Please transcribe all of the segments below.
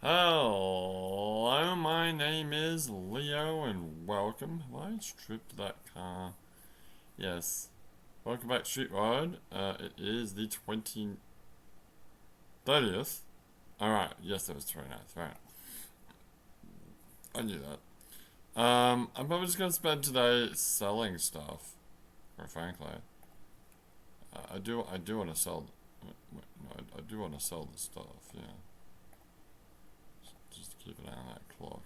Hello, my name is Leo and welcome. Have I stripped that car? Yes. Welcome back to Street Ride. It is the 30th. Alright, yes, it was 29th, right. I knew that. I'm probably just gonna spend today selling stuff, quite frankly. I do want to sell, no, I do want to sell the stuff, yeah. Just keep an eye on that clock.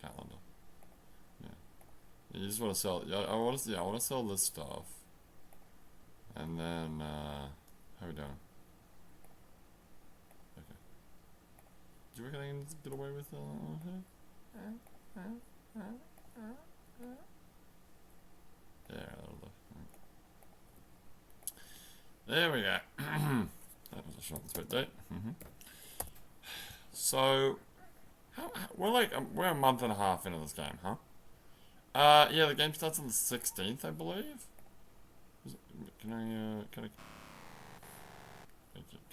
Calendar. Yeah. You just want to sell. Yeah, I want to. Yeah, I want to sell this stuff. And then, how are we doing? Okay. Do you reckon I can get away with yeah, that'll do. There we go. That was a short and sweet date. So, we're a month and a half into this game, huh? Yeah, the game starts on the 16th, I believe. Can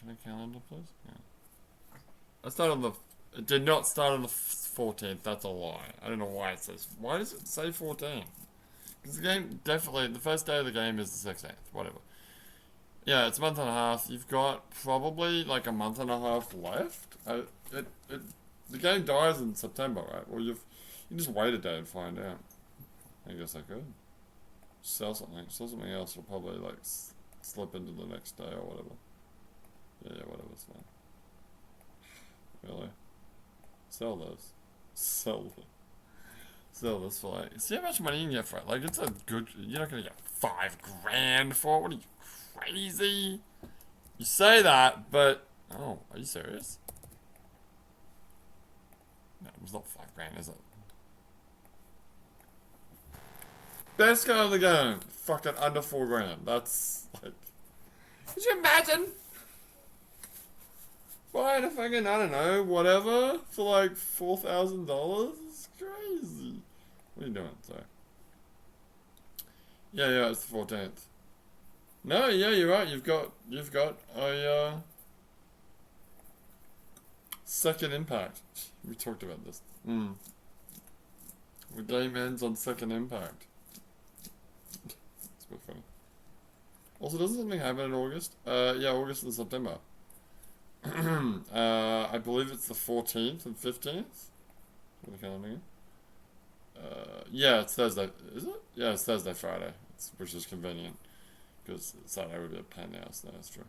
I calendar, please? Yeah. I started on the. It did not start on the 14th. That's a lie. I don't know why it says. Why does it say 14? Because the game definitely the first day of the game is the 16th. Whatever. Yeah, it's a month and a half. You've got probably like a month and a half left. The game dies in September, right? Well, you just wait a day and find out. I guess I could sell something else. Will probably like slip into the next day or whatever. Yeah, whatever's fine. Really? Sell this. Sell this for like. See how much money you can get for it. Like it's a good. You're not gonna get $5,000 for it. What are you crazy? You say that, but oh, are you serious? No, it was not $5,000, is it? Best car of the game. Fucking under $4,000. That's like. Could you imagine? Buying a fucking, I don't know, whatever, for like $4,000? It's crazy. What are you doing? Sorry. Yeah, it's the 14th. No, yeah, you're right. You've got a second impact. We talked about this. The game ends on second impact. It's a bit funny. Also, doesn't something happen in August? Yeah, August and September. I believe it's the 14th and 15th. What the calendar? Yeah, it's Thursday. Is it? Yeah, it's Thursday, Friday, which is convenient because Saturday would be a pain now. So that's true.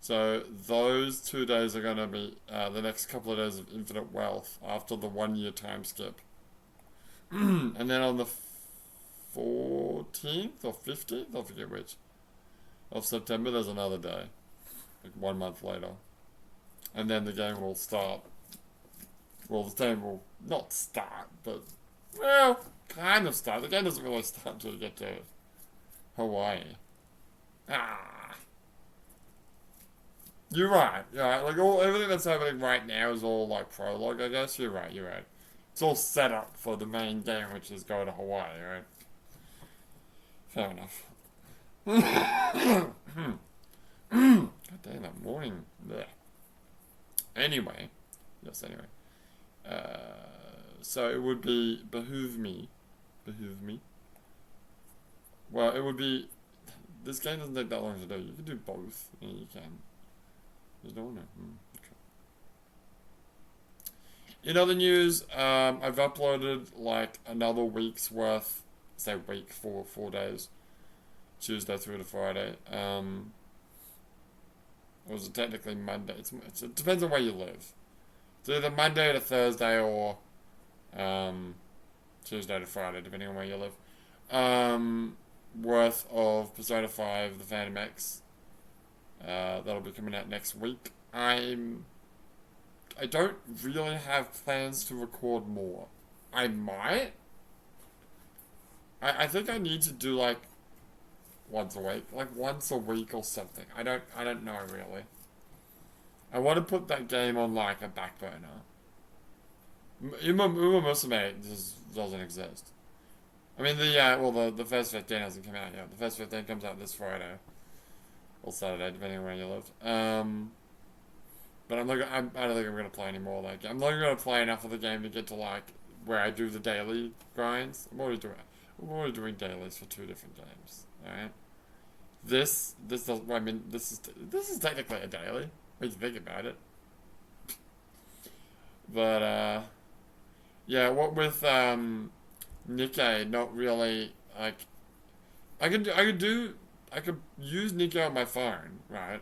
So those 2 days are going to be the next couple of days of infinite wealth after the 1 year time skip, and then on the 14th or 15th, I forget which, of September, there's another day, like 1 month later. And then the game will start. Well, the game will not start, but, well, kind of start. The game doesn't really start until you get to Hawaii. Ah. You're right. Yeah, like everything that's happening right now is all like prologue, I guess. You're right. It's all set up for the main game, which is go to Hawaii, right? Fair enough. God damn, that morning. Blech. Anyway. Yes, anyway. So it would behoove me. Well, it would be. This game doesn't take that long to do. You can do both. Yeah, you can. There's no one. Okay. In other news, I've uploaded like another week's worth. Say week, 4 days. Tuesday through to Friday. Or was it technically Monday? It depends on where you live. It's either Monday to Thursday or Tuesday to Friday, depending on where you live. Worth of Persona 5, the Phantom X. That'll be coming out next week. I don't really have plans to record more. I might. I think I need to do like once a week, like once a week or something. I don't know really. I want to put that game on like a back burner. Uma Musume just doesn't exist. I mean the first 15 hasn't come out yet. The first 15 comes out this Friday or Saturday, depending on where you live. But I don't think I'm gonna play any more of that game. I'm not gonna play enough of the game to get to like where I do the daily grinds. I'm already doing dailies for two different games. All right. This is, I mean, this is technically a daily when you think about it. But yeah, what with Nikkei not really like I could use Nikkei on my phone, right?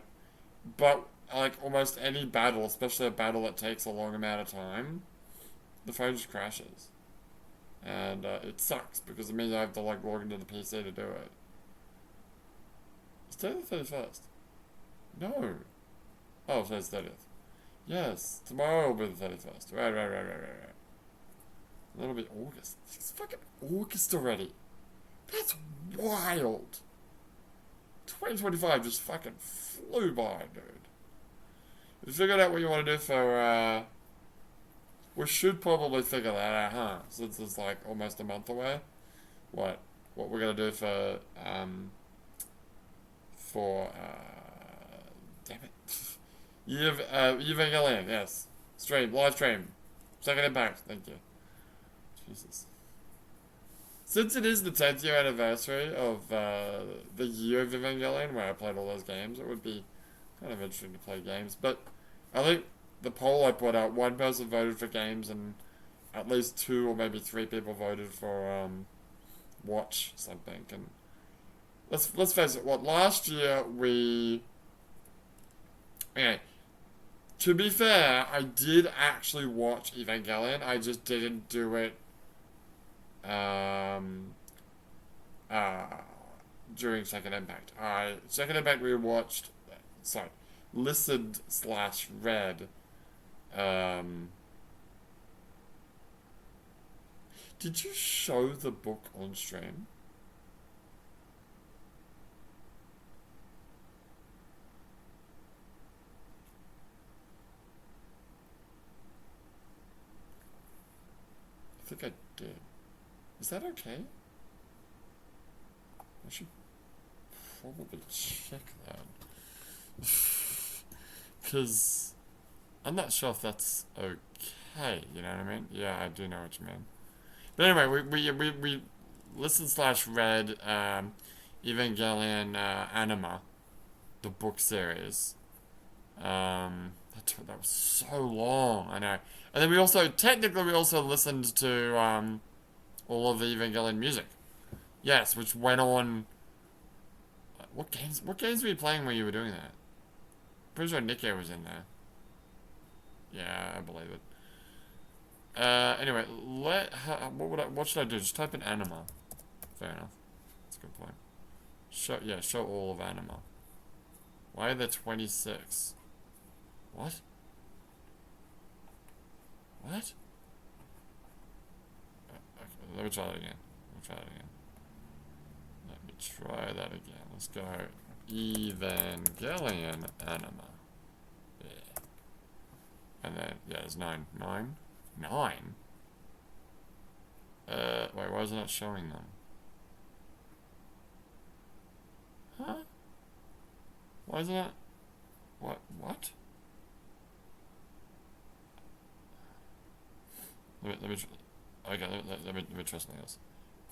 But like almost any battle, especially a battle that takes a long amount of time, the phone just crashes, and it sucks because it means I have to like log into the PC to do it. It's today the 31st. No. Oh, today's 30th. Yes, tomorrow will be the 31st. Right. That'll be August. It's fucking August already. That's wild. 2025 just fucking flew by, dude. You figured out what you want to do for, we should probably figure that out, huh? Since it's like almost a month away. What we're gonna do damn it. Evangelion, yes. Live stream. Second Impact, thank you. Jesus. Since it is the 10th year anniversary of the year of Evangelion, where I played all those games, it would be kind of interesting to play games. But I think the poll I put out, one person voted for games, and at least two or maybe three people voted for watch something. And let's face it. What last year we okay. To be fair, I did actually watch Evangelion. I just didn't do it uh, during Second Impact. Second Impact we watched, sorry, listened slash read. Did you show the book on stream? I think I did. Is that okay? I should probably check that. Because I'm not sure if that's okay, you know what I mean? Yeah, I do know what you mean. But anyway, we listened slash read Evangelion Anima, the book series. That was so long, I know. And then we also listened to all of the Evangelion music. Yes, which went on. What games were you playing when you were doing that? Pretty sure Nikkei was in there. Yeah, I believe it. Anyway, what should I do? Just type in Anima. Fair enough. That's a good point. Show all of Anima. Why are there 26? What? What? Okay, let me try that again. Let's go Evangelion Anima. Yeah. And then, yeah, there's 9. 9? 9? Wait, why is it not showing them? Huh? Why is it not? What? Let me try something else.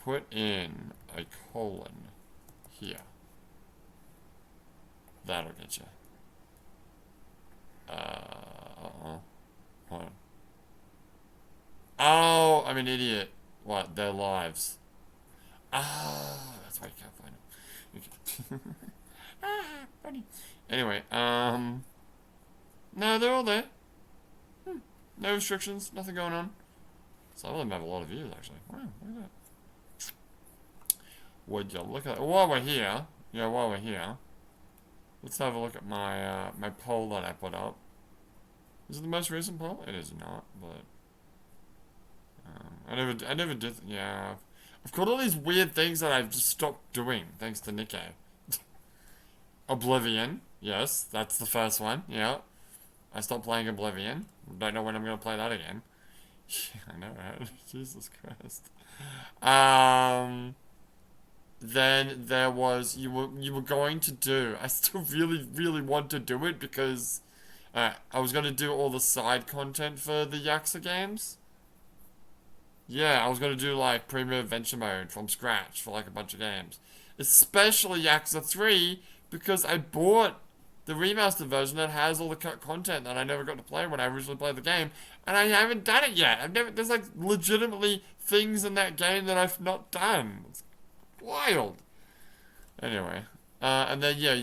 Put in a colon here. That'll get you. Hold on. Oh, I'm an idiot. What? Their lives. Ah, that's why you can't find them. Okay. Funny. Anyway, no, they're all there. No restrictions, nothing going on. Some of them have a lot of views, actually. Wow, look at that. Would you look at while we're here? Yeah, while we're here, let's have a look at my my poll that I put up. Is it the most recent poll? It is not, but I never did. Yeah, I've got all these weird things that I've just stopped doing thanks to Nikkei. Oblivion, yes, that's the first one. Yeah, I stopped playing Oblivion. Don't know when I'm gonna play that again. Yeah, I know, right? Jesus Christ. Then there was you were going to do. I still really want to do it because I was gonna do all the side content for the Yakuza games. Yeah, I was gonna do like Premium Adventure Mode from scratch for like a bunch of games. Especially Yakuza 3, because I bought the remastered version that has all the cut content that I never got to play when I originally played the game, and I haven't done it yet. There's like legitimately things in that game that I've not done. It's wild. Anyway, and then yeah,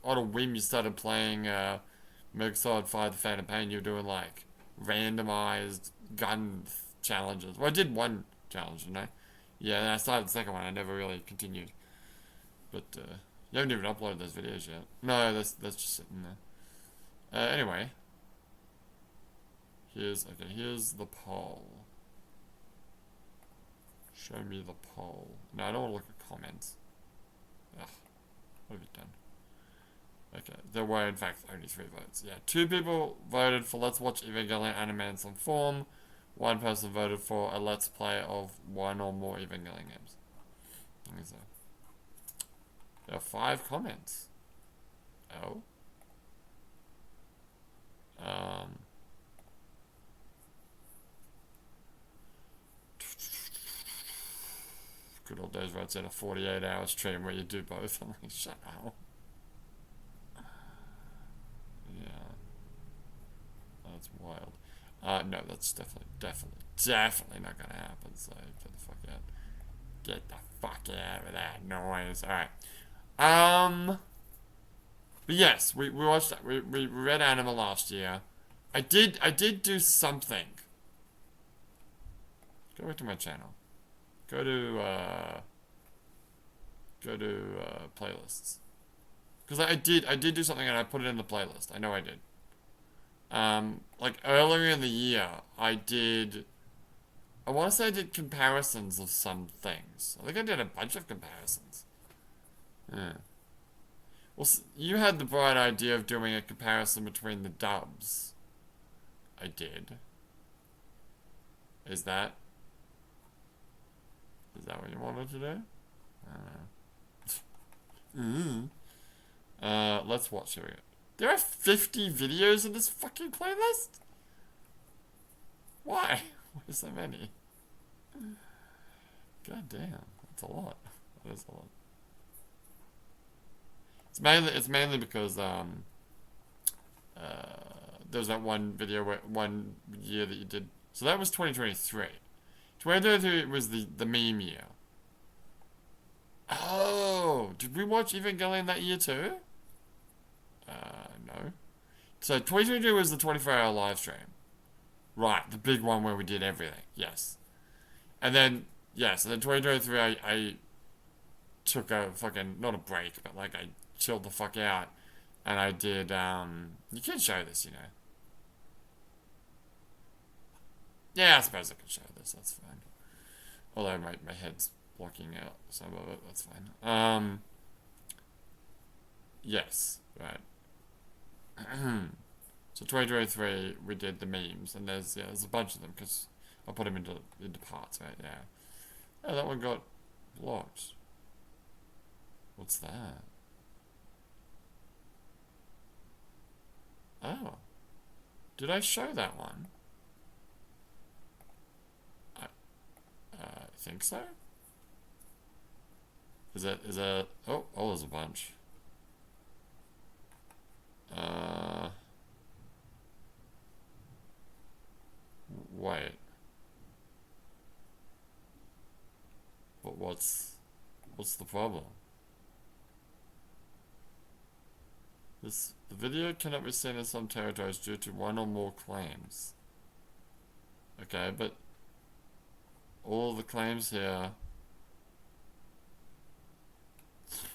on a whim you started playing Metal Solid 5: The Phantom Pain. You were doing like randomized gun challenges. Well, I did one challenge, didn't I? Yeah, and I started the second one. I never really continued. But you haven't even uploaded those videos yet. No, that's just sitting there. Anyway, here's the poll. Show me the poll. No, I don't want to look at comments. Ugh, what have you done? Okay, there were in fact only 3 votes. Yeah, 2 people voted for Let's Watch Evangelion anime in some form. 1 person voted for a Let's Play of 1 or more Evangelion games. So, there are 5 comments. Oh. Good old days where it's in a 48-hour stream where you do both. I'm like, shut up. Yeah. That's wild. No, that's definitely not gonna happen, so get the fuck out. Get the fuck out with that noise. Alright. But yes, we watched that. We read Anima last year. I did do something. Go back to my channel. Go to playlists. Because I did do something and I put it in the playlist. I know I did. Like earlier in the year, I want to say I did comparisons of some things. I think I did a bunch of comparisons. Yeah. Well, you had the bright idea of doing a comparison between the dubs. I did. Is that what you wanted to do? I don't know. Let's watch. Here we go. There are 50 videos in this fucking playlist? Why? Why so many? God damn, that's a lot. That is a lot. It's mainly because there's that one video one year that you did. So that was 2023. 2023 was the meme year. Oh, did we watch Evangelion that year too? No. So 2022 was the 24-hour live stream. Right, the big one where we did everything. Yes. And then, yes, and then 2023 I took a fucking, not a break, but like I chilled the fuck out. And I did, you can show this, you know. Yeah, I suppose I can show this, that's fine. Although my head's blocking out some of it, that's fine. Yes, right. So 2023 we did the memes, and there's a bunch of them because I put them into parts, right? Yeah. Oh, that one got blocked. What's that? Oh, did I show that one? I think so. Is that? Oh, there's a bunch. Wait. But what's the problem? The video cannot be seen in some territories due to 1 or more claims. Okay, but all the claims here.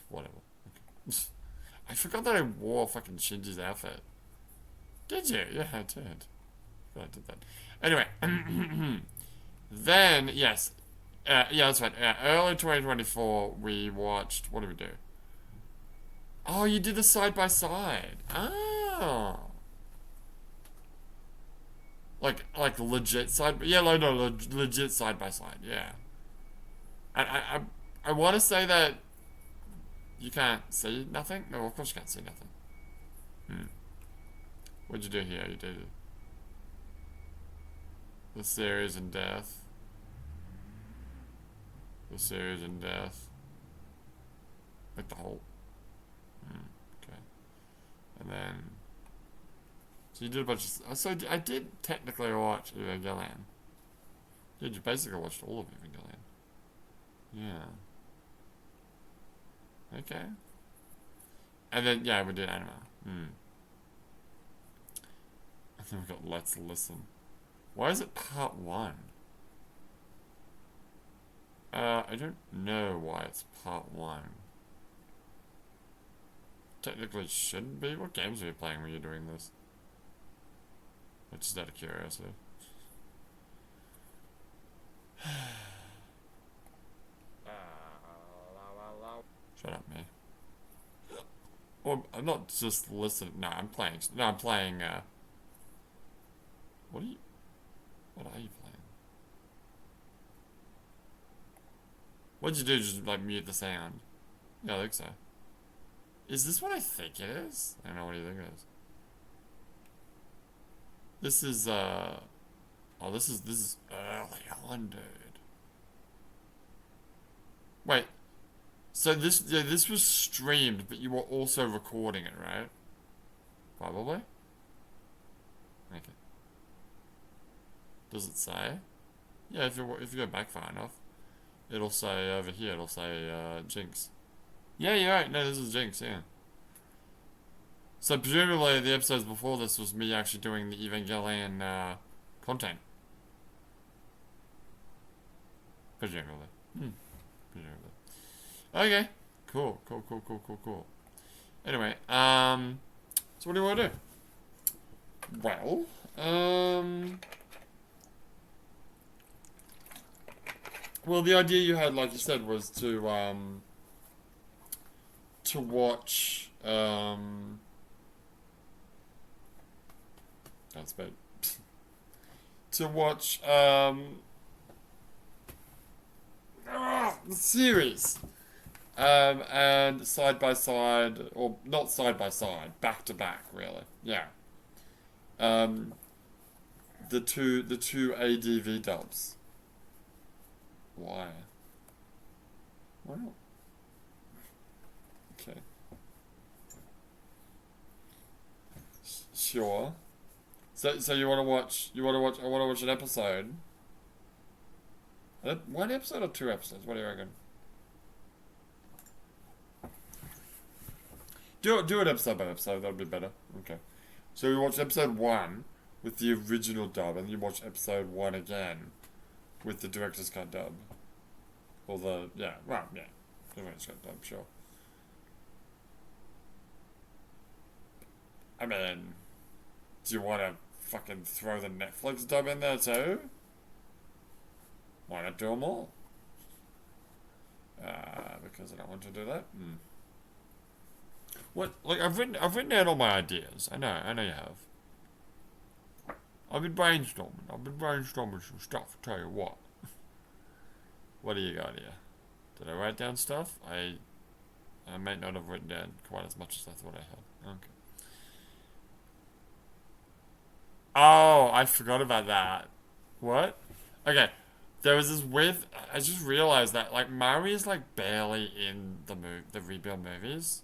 Whatever. Okay. I forgot that I wore fucking Shinji's outfit. Did you? Yeah, I did. I did that. Anyway, then yes, yeah, that's right. Early 2024, we watched. What did we do? Oh, you did the side by side. Oh, like legit side. Yeah, no, legit side by side. Yeah. I want to say that you can't see nothing. No, of course you can't see nothing. What'd you do here? You did the series and death. The series and death. Like the whole. Okay. And then. So you did a bunch of. So I did technically watch Evangelion. Yeah, you basically watched all of Evangelion. Yeah. Okay. And then, yeah, we did anime. And then we got Let's Listen. Why is it part 1? I don't know why it's part 1. Technically it shouldn't be. What games are you playing when you're doing this? Just out of curiosity. Shut up, me. Well, I'm not just listening. No, I'm playing. No, I'm playing. What are you? What are you playing? What'd you do? Just like mute the sound? Yeah, I think so. Is this what I think it is? I don't know what you think it is. This is oh, this is early on, dude. Wait. So this was streamed, but you were also recording it, right? Probably. Okay. Does it say? Yeah, if you go back far enough, it'll say over here. It'll say Jinx. Yeah, you're right. No, this is Jinx. Yeah. So presumably the episodes before this was me actually doing the Evangelion content. Presumably. Presumably. Okay. Cool. Anyway, so what do you want to do? Well, well, the idea you had, like you said, was to watch, that's bad. To watch, the series. And side by side, or not side by side, back to back, really. Yeah. The two ADV dubs. Why? Why not? Okay. Sure. So you want to watch? I want to watch an episode. One episode or 2 episodes? What do you reckon? Do it episode by episode. That'd be better. Okay. So we watch episode 1 with the original dub, and you watch episode 1 again with the director's cut dub. Or the director's cut dub. Sure. I mean, do you want to fucking throw the Netflix dub in there too? Why not do them all? Because I don't want to do that. What? Like I've written down all my ideas. I know you have. I've been brainstorming some stuff. Tell you what. What do you got here? Did I write down stuff? I might not have written down quite as much as I thought I had. Okay. Oh, I forgot about that. What? Okay. There was this weird. I just realized that like Mari is like barely in the rebuild movies.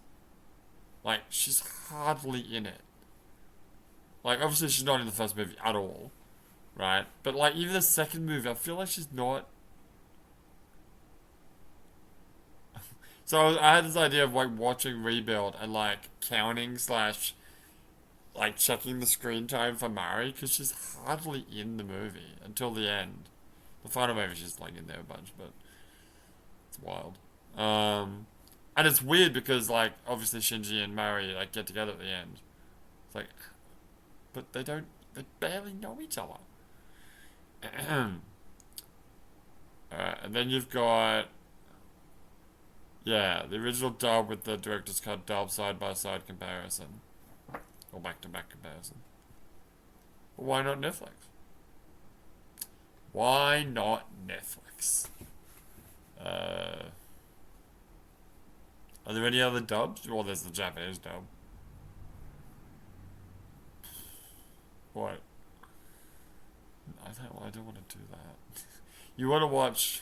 Like she's hardly in it. Like obviously she's not in the first movie at all, right? But like even the second movie, I feel like she's not. So I had this idea of like watching Rebuild and like counting slash like checking the screen time for Mari because she's hardly in the movie until the end. The final movie she's like in there a bunch, but it's wild. And it's weird because like obviously Shinji and Mari like get together at the end. It's like, but they barely know each other. Alright, and then you've got the original dub with the director's cut dub side by side comparison. Or back to back comparison. But why not Netflix? Why not Netflix? Are there any other dubs? Well, there's the Japanese dub. What? I don't want to do that. You want to watch...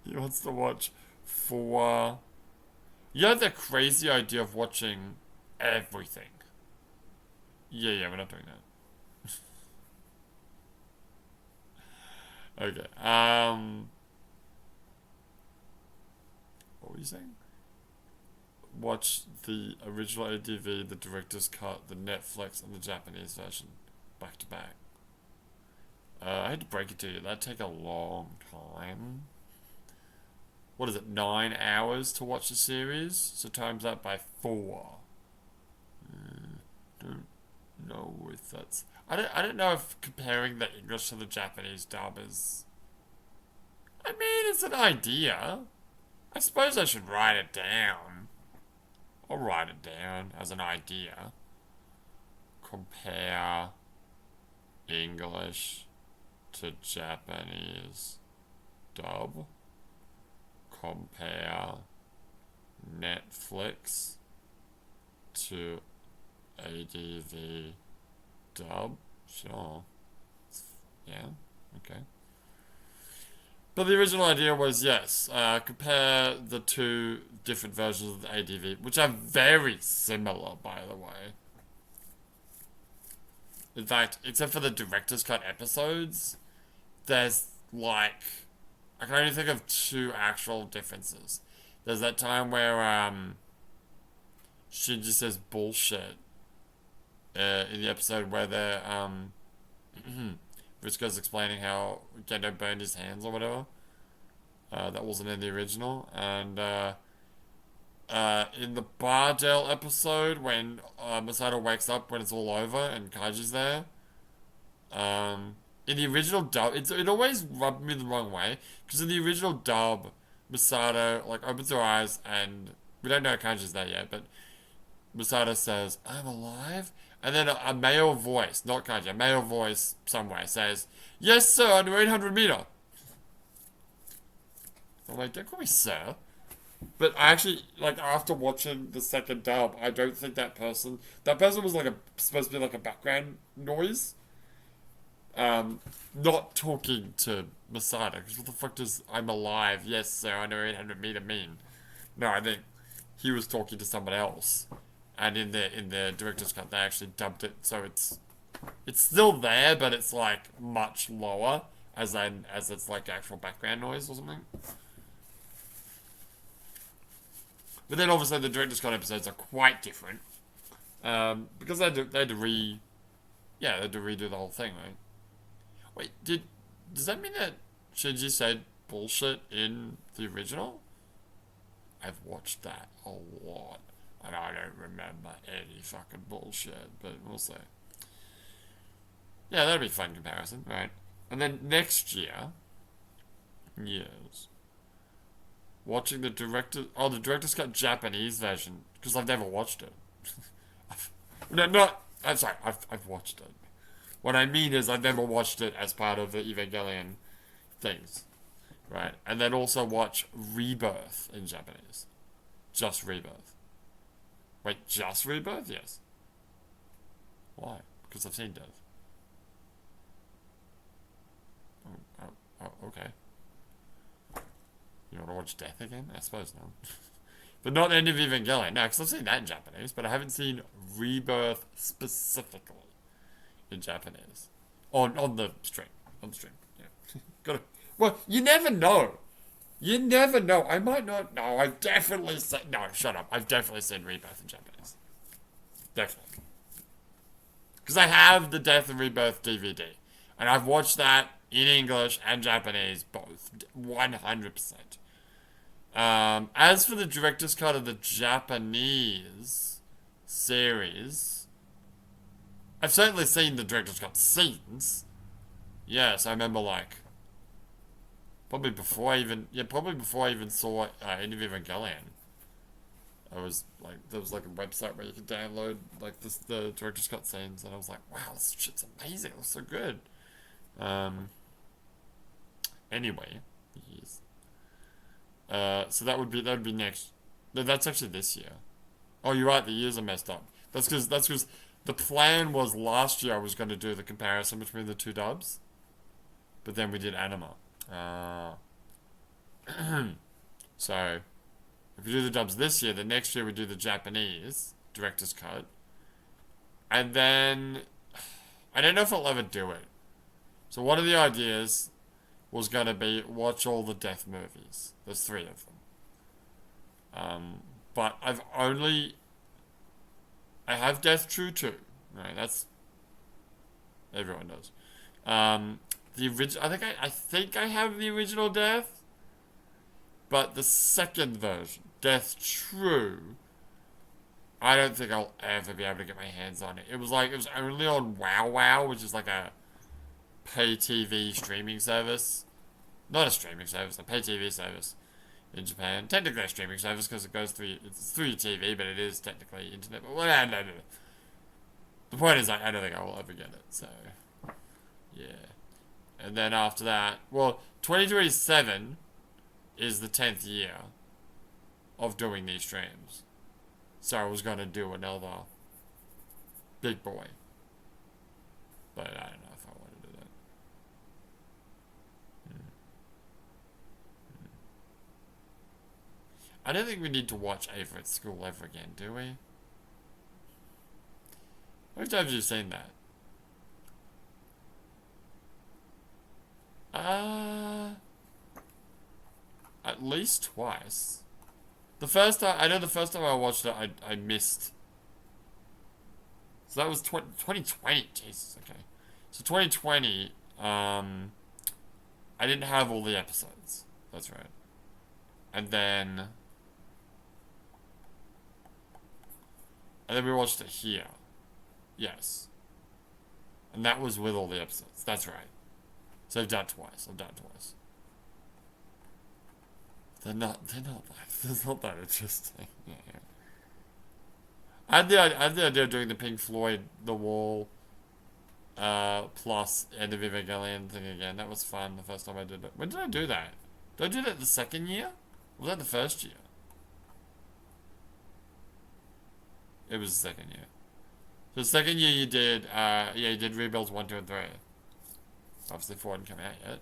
He wants to watch 4... You have the crazy idea of watching everything. Yeah, we're not doing that. Okay, what were you saying? Watch the original ADV, the director's cut, the Netflix, and the Japanese version back to back. I hate to break it to you, that'd take a long time. What is it, 9 hours to watch the series? So times that by 4. Don't know if that's... I don't know if comparing the English to the Japanese dub is... I mean, it's an idea. I suppose I should write it down. I'll write it down as an idea. Compare English to Japanese dub. Compare Netflix to ADV dub. Sure. Yeah, okay. But the original idea was, yes, compare the two different versions of the ADV, which are very similar, by the way. In fact, except for the director's cut episodes, there's like... I can only think of 2 actual differences. There's that time where Shinji says bullshit in the episode where they're Briscoe's explaining how Gendo burned his hands or whatever. That wasn't in the original. And in the Bardell episode when Masato wakes up when it's all over and Kaiji's there. In the original dub, it always rubbed me the wrong way. Because in the original dub, Masato, like, opens her eyes and... We don't know Kanji's there yet, but... Masato says, I'm alive? And then a male voice, not Kanji, a male voice somewhere says, yes, sir, under 800 meter. I'm like, don't call me sir. But I actually, like, after watching the second dub, I don't think that person was like supposed to be like a background noise. Not talking to Masato, because what the fuck does I'm alive, yes sir, under 800 meter mean? No, I think he was talking to someone else. And in the director's cut, they actually dubbed it, so it's still there, but it's like much lower, as it's like actual background noise or something. But then obviously the director's cut episodes are quite different, because they had to redo the whole thing, right? Wait, does that mean that Shinji said bullshit in the original? I've watched that a lot, and I don't remember any fucking bullshit, but we'll see. Yeah, that'd be a fun comparison, right? And then next year, yes, watching the director's cut Japanese version, because I've never watched it. I'm sorry, I've watched it. What I mean is I've never watched it as part of the Evangelion things, right? And then also watch Rebirth in Japanese. Just Rebirth. Wait, just Rebirth? Yes. Why? Because I've seen Death. Oh, okay. You want to watch Death again? I suppose not. But not End of Evangelion. No, because I've seen that in Japanese, but I haven't seen Rebirth specifically in Japanese. On the stream. Yeah. Got it. Well, you never know. You never know. I might not. No, I've definitely seen. No, shut up. I've definitely seen Rebirth in Japanese. Definitely. Because I have the Death and Rebirth DVD. And I've watched that in English and Japanese, both. 100%. As for the director's cut of the Japanese series, I've certainly seen the director's cut scenes. Yes, I remember, like, probably before I even saw End of Evangelion. There was like a website where you could download like the director's cut scenes, and I was like, wow, this shit's amazing. It looks so good. Anyway, yes. So that would be next. No, that's actually this year. Oh, you're right. The years are messed up. That's because The plan was last year I was going to do the comparison between the two dubs, but then we did Anima. So, if we do the dubs this year, the next year we do the Japanese director's cut. And then, I don't know if I'll ever do it. So one of the ideas was going to be watch all the death movies. There's 3 of them. But I have Death True 2. Right, that's, everyone does. The original, I think I have the original Death, but the second version, Death True, I don't think I'll ever be able to get my hands on it. It was only on Wow Wow, which is like a pay TV streaming service. Not a streaming service, a pay TV service in Japan. Technically a streaming service because it's through your TV, but it is technically internet. But well, no. The point is, I don't think I will ever get it. So, yeah. And then after that, well, 2027 is the 10th year of doing these streams. So I was going to do another Big Boy. But I don't know if I want to do that. I don't think we need to watch Ava at School ever again, do we? How many times have you seen that? At least twice. I know the first time I watched it, I missed. So that was 2020. Jesus, okay. So 2020, I didn't have all the episodes. That's right. And then we watched it here. Yes. And that was with all the episodes. That's right. So I've done it twice. They're not that interesting. Yeah. I had the idea of doing the Pink Floyd, The Wall, plus End of Evangelion thing again. That was fun the first time I did it. When did I do that? Did I do that the second year? Or was that the first year? It was the second year. So the second year you did, you did Rebuilds 1, 2, and 3. Obviously 4 hadn't come out yet.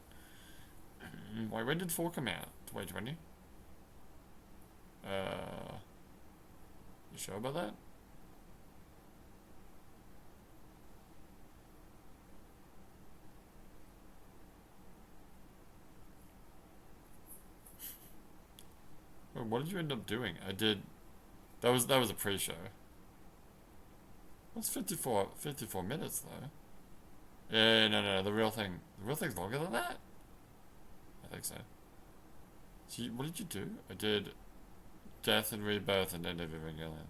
Wait, when did 4 come out? 2020? You sure about that? Well, what did you end up doing? That was a pre-show. That's 54 minutes though. Yeah, no, the real thing's longer than that? I think so. So what did you do? I did Death and Rebirth and End of Evangelion.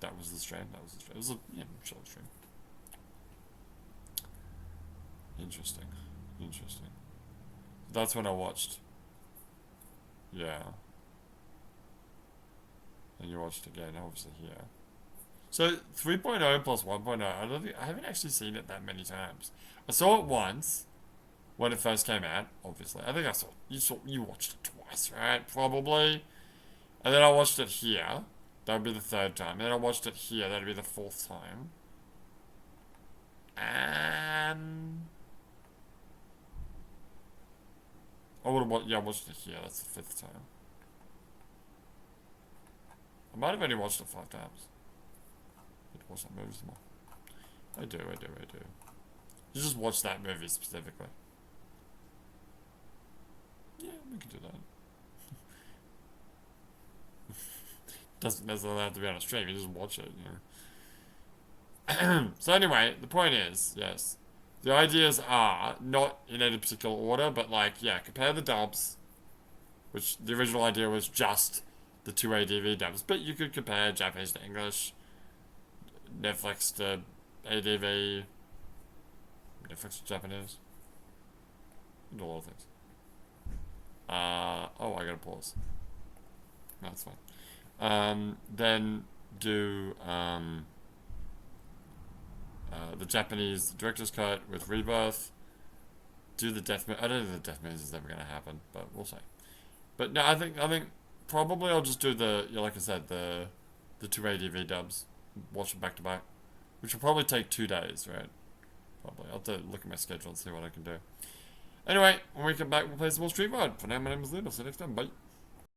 That was the stream. It was a short stream. Interesting. That's when I watched. Yeah. And you watched again, obviously here. So 3.0 plus 1.0, I haven't actually seen it that many times. I saw it once when it first came out, obviously. I think you watched it twice, right? Probably. And then I watched it here. That would be the 3rd time. And then I watched it here. That would be the 4th time. And I watched it here. That's the 5th time. I might have only watched it 5 times. I'd watch that movie more. I do. You just watch that movie specifically. Yeah, we can do that. Doesn't necessarily have to be on a stream, you just watch it, So anyway, the point is, yes, the ideas are not in any particular order, but compare the dubs, which the original idea was just the 2 ADV dubs, but you could compare Japanese to English, Netflix to ADV, Netflix to Japanese, and all of things. I gotta pause. No, that's fine. Then do the Japanese director's cut with Rebirth. Do the death. I don't think the death movies is ever gonna happen, but we'll see. But no, I think probably I'll just do like I said, the 2 ADV dubs. watch it back to back. Which will probably take 2 days, right? Probably. I'll have to look at my schedule and see what I can do. Anyway, when we come back, we'll play some more Street Fighter. For now, my name is Luna. See you next time. Bye.